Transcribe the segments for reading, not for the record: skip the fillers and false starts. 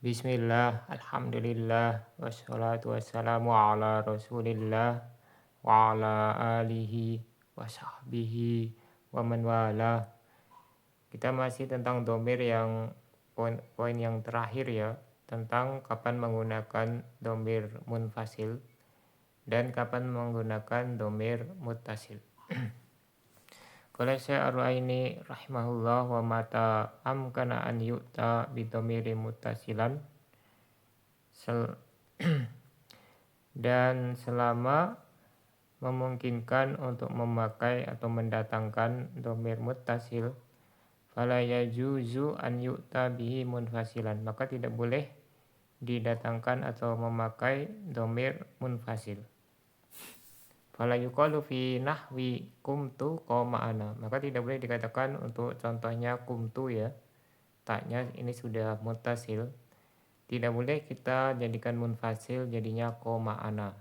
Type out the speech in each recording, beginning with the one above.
Bismillah, alhamdulillah, wassalatu wassalamu ala rasulillah wa ala alihi wa sahbihi wa man wala. Kita masih tentang domir yang poin yang terakhir ya, tentang kapan menggunakan domir munfasil dan kapan menggunakan domir muttasil. Qala Syekh Ar-Ru'aini rahimahullah wa mata amkana an yu'ta bidomiri muttasilan dan selama memungkinkan untuk memakai atau mendatangkan domir muttasil fala yajuzu an yu'ta bihi munfasilan, maka tidak boleh didatangkan atau memakai domir munfasil. Fala yuqalu fi nahwi kumtu qoma ana, maka tidak boleh dikatakan untuk contohnya kumtu ya, taknya ini sudah muttasil, tidak boleh kita jadikan munfasil jadinya qoma ana.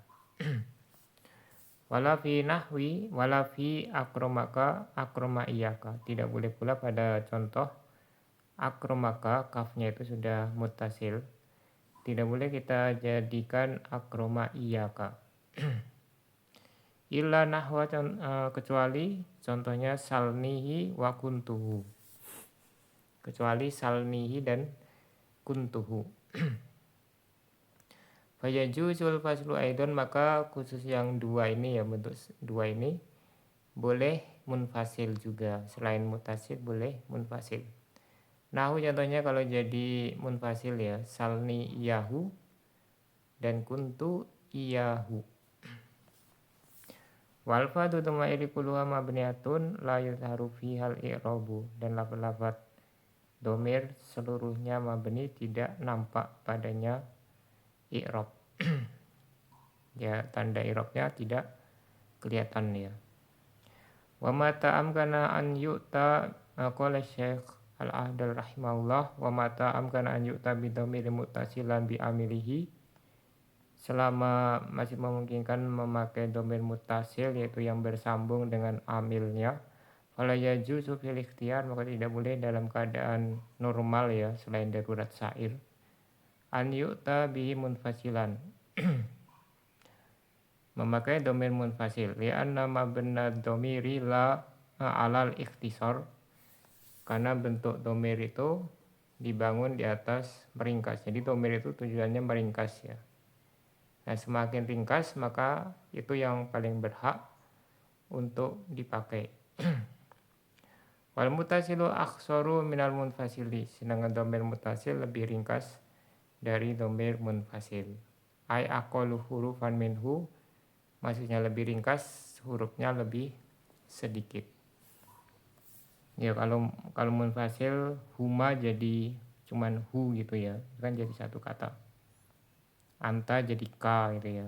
Wala fi nahwi wala fi akromaka akroma iyaka, tidak boleh pula pada contoh akromaka, kafnya itu sudah muttasil, tidak boleh kita jadikan akroma iyaka. Illa nahwa kecuali contohnya salnihi wa kuntuhu, kecuali salnihi dan kuntuhu. Fayajuzul faslu aidon, maka khusus yang dua ini ya, bentuk dua ini boleh munfasil juga, selain mutasil boleh munfasil. Nahu contohnya kalau jadi munfasil ya, salni iyahu dan kuntu iyahu. Wal fadhu tumairi kulluha mabniyatun la yuzharu fihal i'rabu, dan lafaz-lafaz domir seluruhnya mabni, tidak nampak padanya i'rab. Ya, tanda i'rabnya tidak kelihatan ya. Wa mata amkana an yu'ta, qala Syekh Al-Ahdal rahimahullah, wa mata amkana an yu'ta bi dhamir muttasilan bi amilihi, selama masih memungkinkan memakai domir muttasil yaitu yang bersambung dengan amilnya, fala yajuzu fil ikhtiyar, maka tidak boleh dalam keadaan normal ya, selain darurat syair, an yu'ta bihi munfasilan memakai domir munfasil, li'anna mabna domiri la alal ikhtisar, karena bentuk domir itu dibangun di atas meringkas. Jadi domir itu tujuannya meringkas ya. Nah, semakin ringkas maka itu yang paling berhak untuk dipakai. Wal mutasilu akhsaru minal munfasili, sedangkan domir mutasil lebih ringkas dari domir munfasil. Ai aqallu hurufan minhu, maksudnya lebih ringkas, hurufnya lebih sedikit. Ya, kalau munfasil huma jadi cuman hu gitu ya, kan jadi satu kata. Anta jadi ka gitu ya.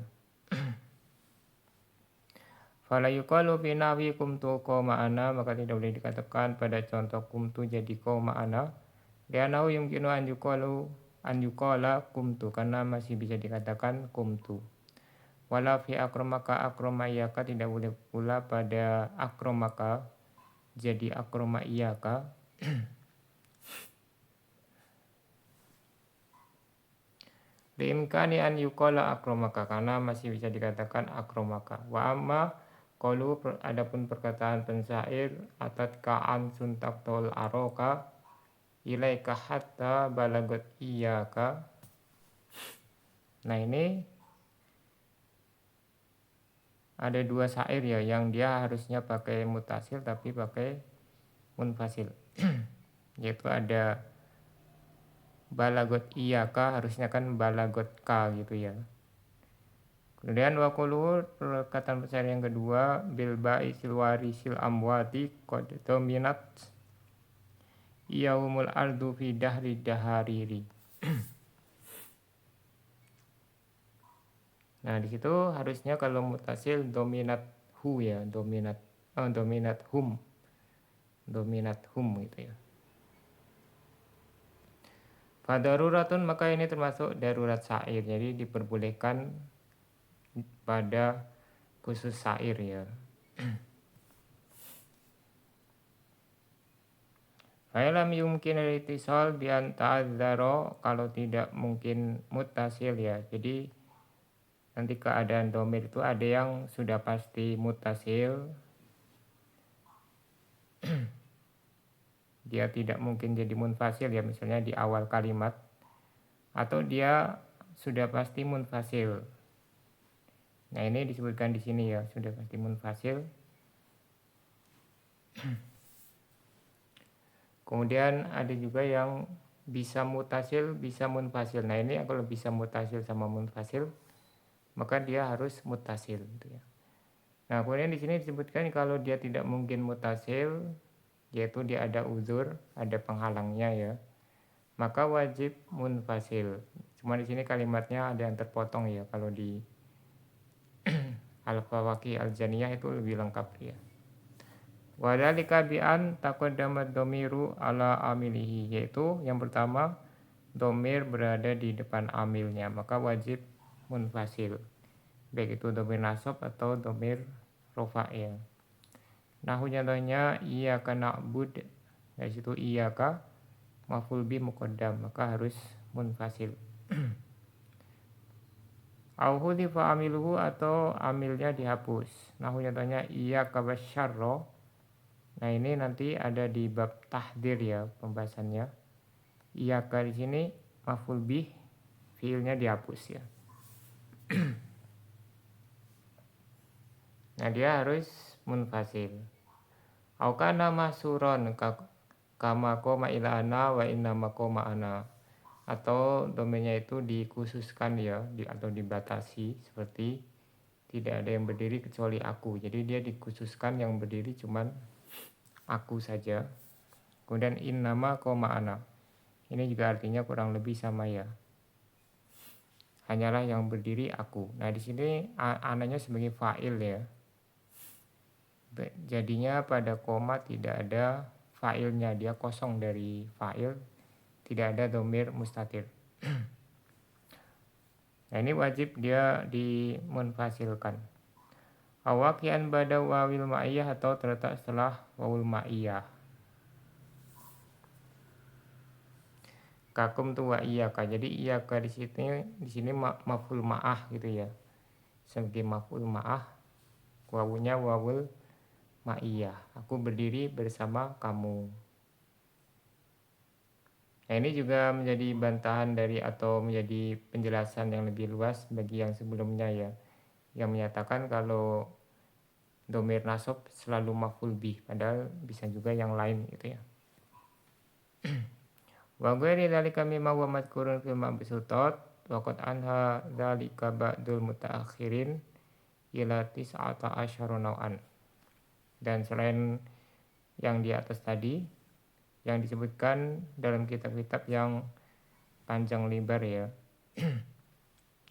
Fala yuqalu fi nahwi kumtu qoma ana, maka tidak boleh dikatakan pada contoh kumtu jadi qoma ana, li'annahu yumkinu an yuqala kumtu, karena masih bisa dikatakan kumtu. Wala fi akromaka akroma iyaka, tidak boleh pula pada akromaka jadi akroma iyaka. Liimkani an yuqala akromaka, karena masih bisa dikatakan akromaka. Wa amma qalu, adapun perkataan pensair, atat ka'an suntak tol aroka ilaika hatta balagot iyaka. Nah, ini ada dua syair ya, yang dia harusnya pakai mutasil tapi pakai munfasil. Yaitu ada balagot iyaka, harusnya kan balagot ka gitu ya. Kemudian waqulu, perkataan pensair yang kedua, bil ba'i silwari sil amwati qad dominat yaumul ardu fi dahri dahariri. Nah, di situ harusnya kalau mutasil dominat hu ya, dominat hum gitu ya. Fadaruratun, maka ini termasuk darurat syair, jadi diperbolehkan pada khusus syair ya. Fa'ilam yumkin al-ittisal bi an ta'adzaro, kalau tidak mungkin mutasil ya. Jadi nanti keadaan domir itu ada yang sudah pasti mutasil, dia tidak mungkin jadi munfasil ya, misalnya di awal kalimat, atau dia sudah pasti munfasil. Nah ini disebutkan di sini ya, sudah pasti munfasil. Kemudian ada juga yang bisa mutasil, bisa munfasil. Nah ini kalau bisa mutasil sama munfasil, maka dia harus mutasil gitu ya. Nah kemudian di sini disebutkan kalau dia tidak mungkin mutasil, yaitu dia ada uzur, ada penghalangnya ya, maka wajib munfasil. Cuma di sini kalimatnya ada yang terpotong ya, kalau di Al-Fawaqih Al-Janiyah itu lebih lengkap ya. Wadhalika bi'an taqaddamat domiru ala amilihi, yaitu yang pertama domir berada di depan amilnya, maka wajib munfasil, baik itu domir nasab atau domir rofa'il. Nahu contohnya iyyaka na'bud, dari situ iyyaka maf'ul bi muqaddam, maka harus munfasil. Au hudifa amiluhu, atau amilnya dihapus. Nahu contohnya iyyaka wasyarra. Nah ini nanti ada di bab tahdir ya pembahasannya. Iyyaka di sini maf'ul bih, fiilnya dihapus ya. Nah dia harus munfasil. Au kana mahsuron kama koma ila ana wa inna makoma ana, atau domainnya itu dikhususkan ya, atau dibatasi, seperti tidak ada yang berdiri kecuali aku. Jadi dia dikhususkan yang berdiri cuman aku saja. Kemudian innama koma ana, ini juga artinya kurang lebih sama ya, hanyalah yang berdiri aku. Nah di sini ananya sebagai fa'il ya, jadinya pada koma tidak ada fa'ilnya, dia kosong dari fa'il, tidak ada domir mustatir. Nah ini wajib dia dimunfasilkan. Awakian bada wawil ma'iyah, atau terletak setelah wawul ma'iyah. Kakum tu wa iyaka, jadi iyaka di sini maf'ul ma'ah gitu ya, sebagai maf'ul ma'ah, wawunya wawul ma'iyah, aku berdiri bersama kamu. Nah ini juga menjadi bantahan dari, atau menjadi penjelasan yang lebih luas bagi yang sebelumnya ya, yang menyatakan kalau domir nasab selalu maf'ul bih, padahal bisa juga yang lain gitu ya. Wa ghairi dzalika mimma huwa madhkurun fil mabsutat wa qad anha dzalika ba'dul mutaakhirin ila tis'ata asyara naw'an. Dan selain yang di atas tadi yang disebutkan dalam kitab-kitab yang panjang lebar ya.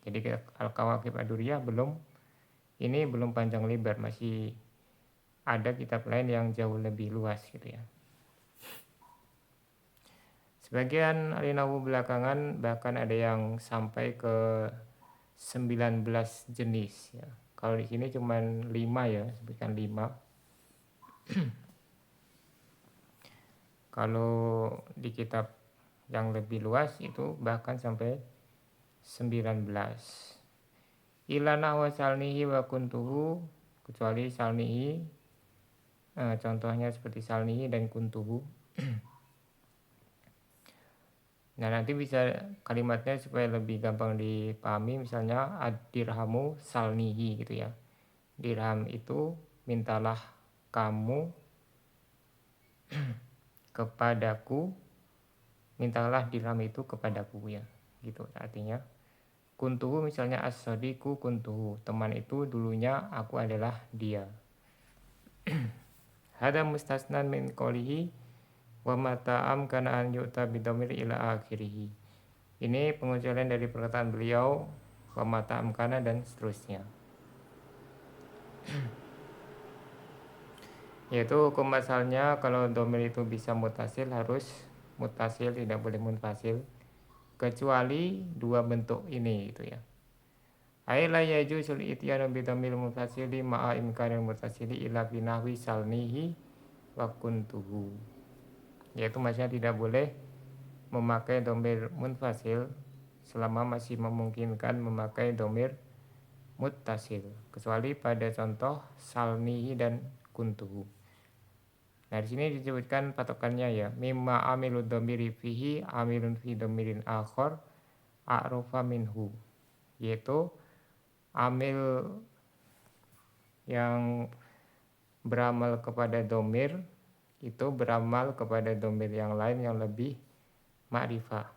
Jadi Al-Kawakib Ad-Duriyah belum panjang lebar, masih ada kitab lain yang jauh lebih luas gitu ya. Sebagian ahli nahwu belakangan bahkan ada yang sampai ke 19 jenis ya. Kalau di sini cuma 5 ya, sebutkan 5. Kalau di kitab yang lebih luas itu bahkan sampai 19. Ila nahwa salnihi wa kuntuhu, kecuali salnihi, contohnya seperti salnihi dan kuntuhu. Nah nanti bisa kalimatnya supaya lebih gampang dipahami, misalnya ad-dirhamu salnihi gitu ya. Dirham itu mintalah kamu kepadaku, mintalah dirham itu kepadaku ya, gitu artinya. Kuntuhu misalnya as-sadiqu kuntuhu, teman itu dulunya aku adalah dia. Hada mustasnan min qolihi wa mata'am kana an yu'ta bidhamir ila akhirih. Ini pengecualian dari perkataan beliau wa mata'am kana dan seterusnya. Yaitu hukum asalnya kalau dhamir itu bisa mutasil harus mutasil, tidak boleh munfasil, kecuali dua bentuk ini gitu ya. Ai la yajusul ityanu bidhamil munfasili ma'a imkanil mutasili ila binahwi salnihi wa kuntuhu. yaitu maksudnya tidak boleh memakai domir munfasil selama masih memungkinkan memakai domir muttasil, kecuali pada contoh salnihi dan kuntuhu. Nah di sini disebutkan patokannya ya, mimma amilu domiri fihi amilun fi domirin akhor a'rofa minhu, yaitu amil yang beramal kepada domir itu beramal kepada domir yang lain yang lebih ma'rifah.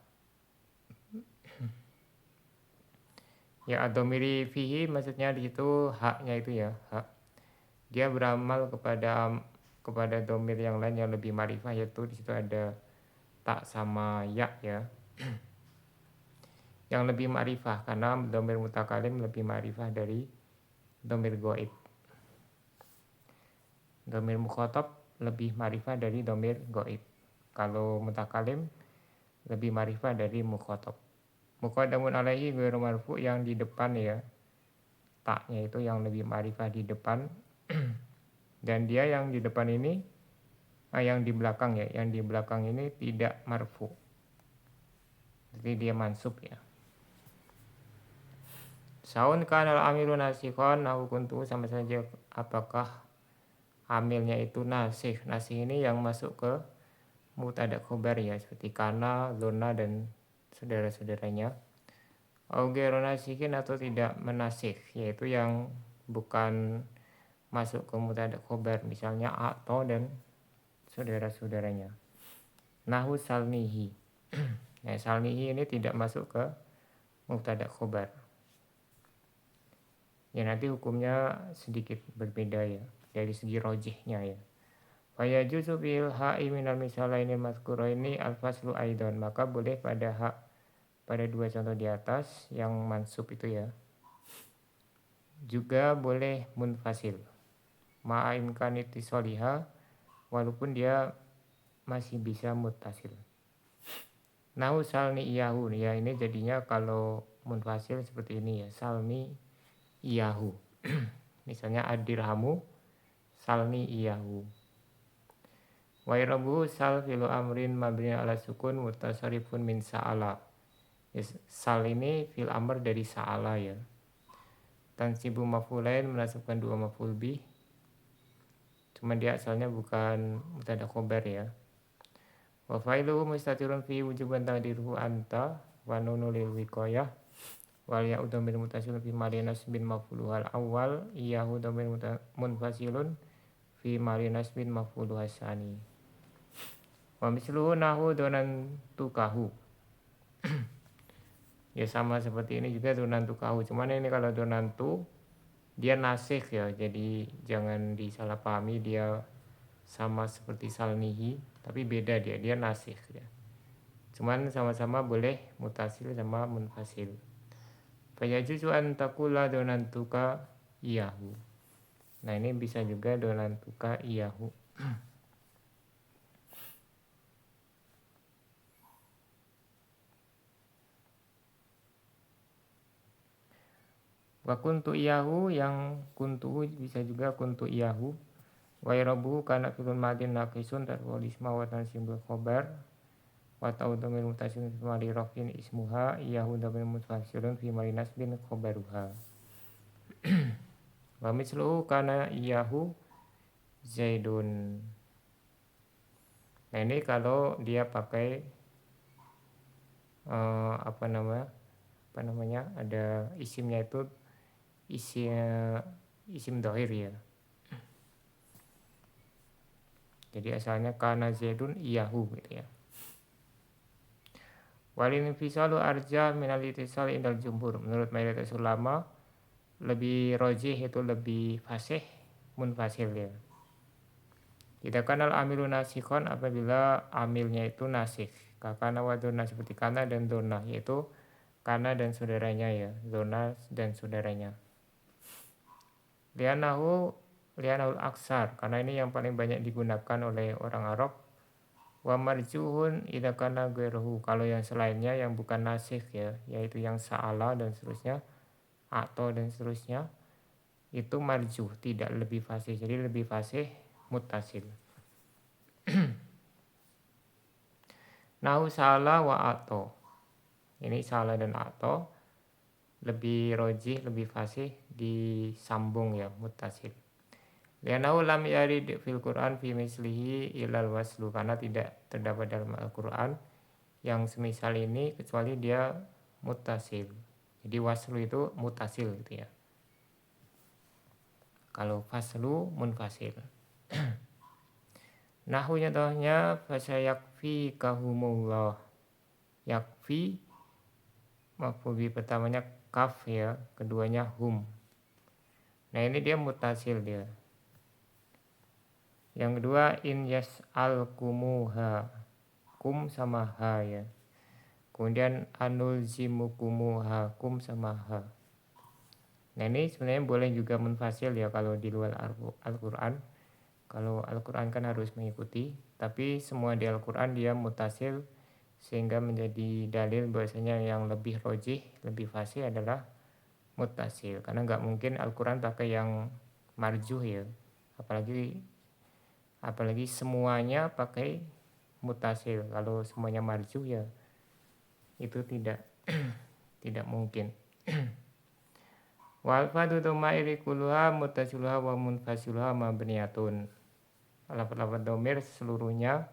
Ya adomiri fihi maksudnya di situ haknya itu ya, hak. Dia beramal kepada domir yang lain yang lebih ma'rifah, yaitu di situ ada tak sama ya ya. Yang lebih ma'rifah karena domir mutakalim lebih ma'rifah dari domir goib. Domir mukhotob lebih ma'rifah dari domir goib. Kalau mutakalim lebih ma'rifah dari mukhotob. Muqaddamun alaihi ghairu marfu, yang di depan ya, taknya itu yang lebih ma'rifah di depan. Dan dia yang di depan ini yang di belakang ya, yang di belakang ini tidak marfu, jadi dia mansub ya. Saun kanal amilu nasikhon au kuntu, sama saja apakah amilnya itu nasih. Nasih ini yang masuk ke mubtada khobar ya, seperti kana, zona dan saudara-saudaranya. Au ghairu nasihin, atau tidak menasih, yaitu yang bukan masuk ke mubtada khobar, misalnya atau dan saudara-saudaranya. Nahu salnihi. Nah, salnihi ini tidak masuk ke mubtada khobar. Ya nanti hukumnya sedikit berbeda ya dari segi rojihnya ya. Fa yajuzu bil ha'i minal misalaini mazkuraini al-faslu aidan, maka boleh pada hak pada dua contoh di atas yang mansub itu ya, juga boleh munfasil ma'imkan ittisaliha, walaupun dia masih bisa muttasil. Nahu salni iyahu, ya ini jadinya kalau munfasil seperti ini ya, salni iyahu. Misalnya adirhamu salni iyahu. Wa irabu sal filu amrin mabni ala sukun mutasarrifun min sa'ala. Sal ini fil amr dari sa'ala ya. Tansibu maf'ulain, menasabkan dua maf'ul bih. Cuman dia asalnya bukan mubtada khobar ya. Wa fa'iluhu mustatirun fi wujuban taqdiruhu anta wa nunu lil wiqayah wal ya'u dhamir mutasilun fi mali nasbin maf'uluhal awal iyahu dhamir munfasilun fi mali nasbin maf'uluhas sani. Wa misluhu nahu donan tukahu. Ya sama seperti ini juga donan tukahu, cuman ini kalau donan tu dia nasih ya, jadi jangan disalahpahami dia sama seperti salnihi, tapi beda dia nasih ya. Cuman sama-sama boleh mutasil sama munfasil. Fayajuzu an taqula donantuka iyahu. Nah ini bisa juga donantuka iyahu. Wa kuntu iyahu, yang kuntu bisa juga kuntu iyahu. Wa irabu kana filun madin naqisun tarwal isma wa tansimbul khobar. Wa ta'udhu min mutasilun fi mali rafin ismuha iyahu dhamir mutasilun fi mali nasbin khobaruha. Wa misluhu kana iyahu zaidun. Nah ini kalau dia pakai apa namanya ada isimnya itu isim dohir ya. Jadi asalnya kana zaidun iyahu gitu ya. Walin fisalu arja minal itisal indal jumhur. Menurut mayoritas ulama lebih rojih itu lebih fasih munfasil ya. Tidak kanal amilu nasikhon, apabila amilnya itu nasih. Kakana wa dona, seperti kana dan dona, yaitu kana dan saudaranya ya, dona dan saudaranya. Lianahul aksar, karena ini yang paling banyak digunakan oleh orang Arab. Wa marjuhun idza kana ghairuhu, kalau yang selainnya yang bukan nasih ya, yaitu yang sa'ala dan seterusnya, atau dan seterusnya, itu marjuh, tidak lebih fasih, jadi lebih fasih muttasil. Nahu salah wa ato. Ini salah dan ato lebih rojih, lebih fasih disambung ya, muttasil. Lianahu lam yarid fil Quran fi mislihi ilal waslu, karena tidak terdapat dalam Al-Quran yang semisal ini kecuali dia muttasil. Jadi waslu itu muttasil gitu ya. Kalau faslu munfasil. Nahu contohnya fasayakfi kahumullah. Yakfi maf'ul bi pertamanya kaf ya, keduanya hum. Nah ini dia mutasil dia. Yang kedua in yas'al kumuha, kum sama ha ya. Kemudian anulzimukumuha, kum sama ha. Nah ini sebenarnya boleh juga munfasil ya kalau di luar Al-Quran. Kalau Al-Quran kan harus mengikuti, tapi semua di Al-Quran dia mutasil, sehingga menjadi dalil bahwasanya yang lebih rojih, lebih fasih adalah mutasil. Karena nggak mungkin Al-Quran pakai yang marjuh ya, apalagi semuanya pakai mutasil. Kalau semuanya marjuh ya itu tidak tidak mungkin. Wal fadu dhumairi kulluha muttasiluha wa munfasiluha mabniyatun. Lafaz-lafaz domir seluruhnya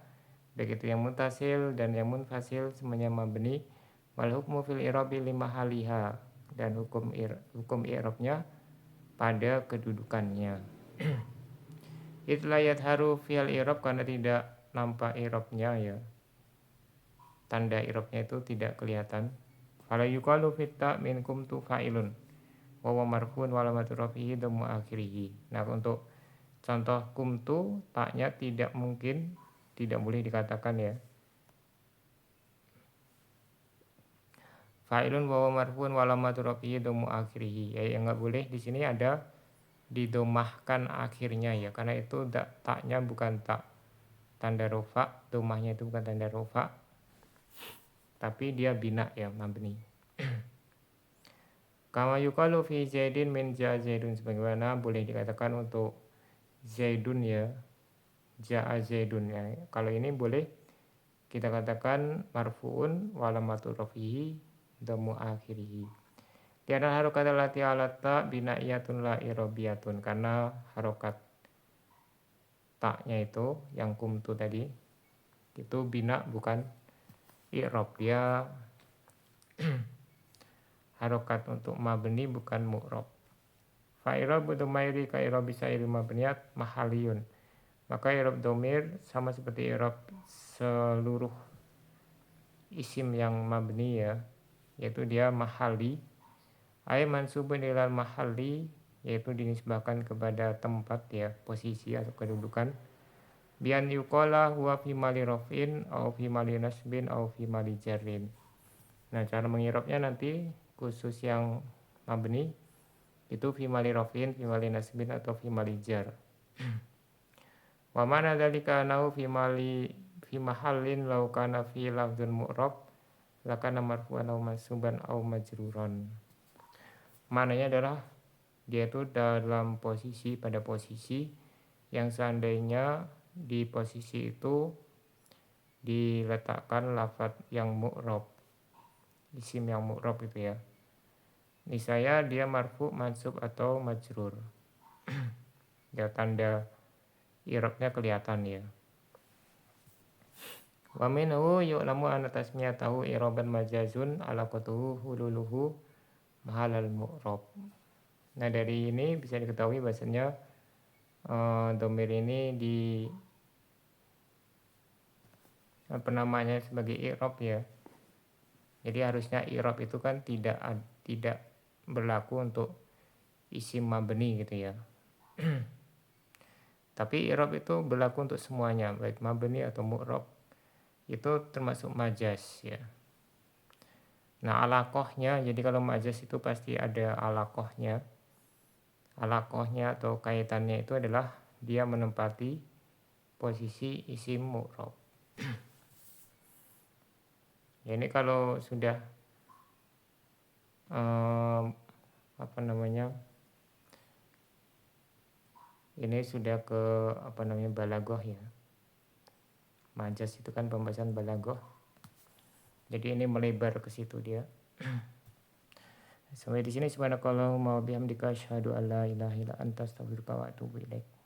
baik itu yang mutasil dan yang munfasil semuanya mabni. Wal hukmu fil i'rabi limahaliha, dan hukum i'rabnya pada kedudukannya. Itlayat haru fil i'rab, karena tidak nampak i'rabnya ya, tanda i'rabnya itu tidak kelihatan. Fala yuqalu fitta minkum tu fa'ilun wa huwa marfu'un wa alamatu rafihi dhammu akhirih. Nah untuk contoh kumtu, taknya tidak boleh dikatakan ya fa'ilun wa huwa marfu'un wa alamatu rafihi dhammu akhirih. Ya yang enggak boleh di sini ada didomahkan akhirnya ya, karena itu taknya bukan tak tanda rofa, domahnya itu bukan tanda rofa, tapi dia bina ya, mabni. Kama yuqalu fi zaidin min ja'a zaidun, sebagaimana boleh dikatakan untuk zaidun ya, ja'a zaidun ya. Kalau ini boleh kita katakan marfu'un wa alamatu rafihi dhammu akhirih. Karena harokat allati alata binaiyatun la irobiyatun, karena harokat taknya itu yang kumtu tadi itu bina bukan i'rob, dia harokat untuk mabni bukan mu'rob. Fa'irabu dhumairi ka i'robi sa'iri mabniyat mahaliyun, maka i'rob domir sama seperti i'rob seluruh isim yang mabni ya, yaitu dia mahali. Ay mansubun ilal mahalli, yaitu dinisbahkan kepada tempat ya, posisi atau kedudukan. Bian yuqala huwa fi mali raf'in au fi mali nasbin au fi mali jarrin. Nah cara mengirabnya nanti khusus yang mabni itu fi mali raf'in, fi mali nasbin atau fi mali jar. Wa mana dzalika anau fi mahallin law kana fi lafdzun mu'rab lakana marfu'an au mansuban au majruran. Mananya adalah dia itu dalam posisi, pada posisi yang seandainya di posisi itu diletakkan lafadz yang mu'rab, isim yang mu'rab itu ya, niscaya dia marfu, mansub atau majrur. Ya tanda i'rabnya kelihatan ya. Wa minhu yu'lamu anna tasmiyatahu i'raban majazun alaqatuhu hululuhu mahalal mu'rab. Nah dari ini bisa diketahui bahasanya domir ini di namanya sebagai i'rab ya. Jadi harusnya i'rab itu kan tidak berlaku untuk isim mabni gitu ya. Tapi i'rab itu berlaku untuk semuanya, baik mabni atau mu'rab. Itu termasuk majaz ya. Nah alaqohnya, jadi kalau majaz itu pasti ada alaqohnya. Alaqohnya atau kaitannya itu adalah dia menempati posisi isim mu'rab. Ya ini kalau sudah ini sudah ke balaghah ya. Majaz itu kan pembahasan balaghah. Jadi ini melebar ke situ dia. Sampai di sini subhanakallahumma wa bihamdika asyhadu an la ilaha illa anta astaghfiruka wa atubu ilaik.